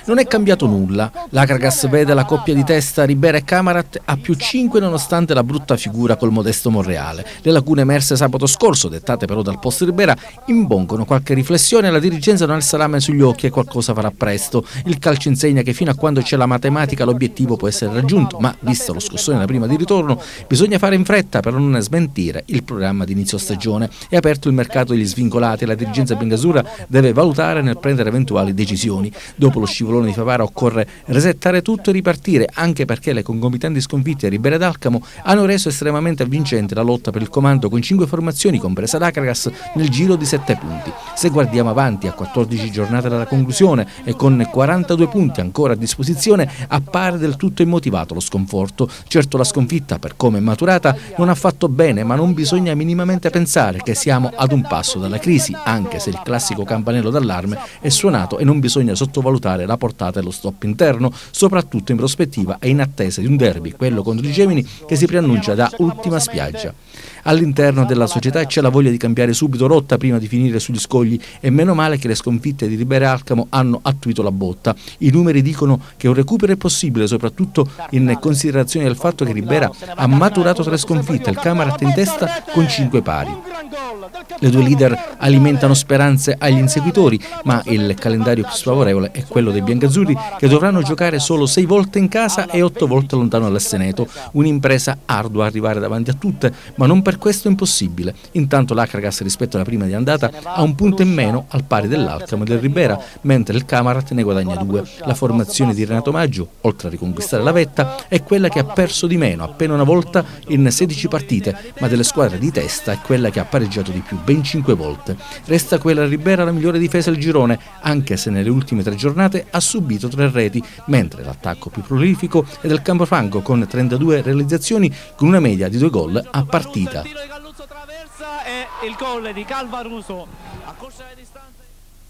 Non è cambiato nulla. L'Akragas vede la coppia di testa Ribera e Camarat a +5 nonostante la brutta figura col modesto Monreale. Le lacune emerse sabato scorso, dettate però dal post Ribera, impongono qualche riflessione. La dirigenza non ha il salame sugli occhi e qualcosa farà presto. Il calcio insegna che fino a quando c'è la matematica l'obiettivo può essere raggiunto, ma visto lo scossone della prima di ritorno bisogna fare in fretta per non smentire il programma di inizio stagione. È aperto il mercato degli svincolati e la dirigenza biancazzurra deve valutare nel prendere eventuali decisioni. Dopo lo scivolone di Favara occorre resettare tutto e ripartire, anche perché le concomitanti sconfitte a Ribera ed Alcamo hanno reso estremamente avvincente la lotta per il comando con 5 formazioni, compresa l'Akragas, nel giro di 7 punti. Se guardiamo avanti a 14 giornate dalla conclusione e con 42 punti ancora a disposizione, appare del tutto immotivato lo sconforto. Certo, la sconfitta, per come è maturata, non ha fatto bene, ma non bisogna minimamente pensare che siamo ad un passo dalla crisi, anche se il classico campanello d'allarme è suonato e non bisogna sottovalutare la portata e lo stop interno, soprattutto in prospettiva e in attesa di un derby, quello contro i Gemini, che si preannuncia da ultima spiaggia. All'interno della società c'è la voglia di cambiare subito rotta prima di finire sugli scogli e meno male che le sconfitte di Ribera e Alcamo hanno attuito la botta. I numeri dicono che un recupero è possibile, soprattutto in considerazione del fatto che Ribera ha maturato 3 sconfitte, il Camarat in testa con 5 pari. Le due leader alimentano speranze agli inseguitori, ma il calendario più sfavorevole è quello dei biancazzurri, che dovranno giocare solo 6 volte in casa e 8 volte lontano dall'Asseneto. Un'impresa ardua arrivare davanti a tutte, ma non per questo impossibile. Intanto l'Akragas rispetto alla prima di andata ha un punto in meno al pari dell'Alcamo e del Ribera, mentre il Camarat ne guadagna 2. La formazione di Renato Maggio, oltre a riconquistare la vetta, è quella che ha perso di meno, appena una volta in 16 partite, ma delle squadre di testa è quella che ha pareggiato di più, ben 5 volte. Resta quella Ribera la migliore difesa del girone, anche se nelle ultime 3 giornate ha subito 3 reti, mentre l'attacco più prolifico è del Campofranco con 32 realizzazioni con una media di 2 gol a partita. Il tiro di Galluzzo traversa e il gol di Calvaruso a corsa di distanza.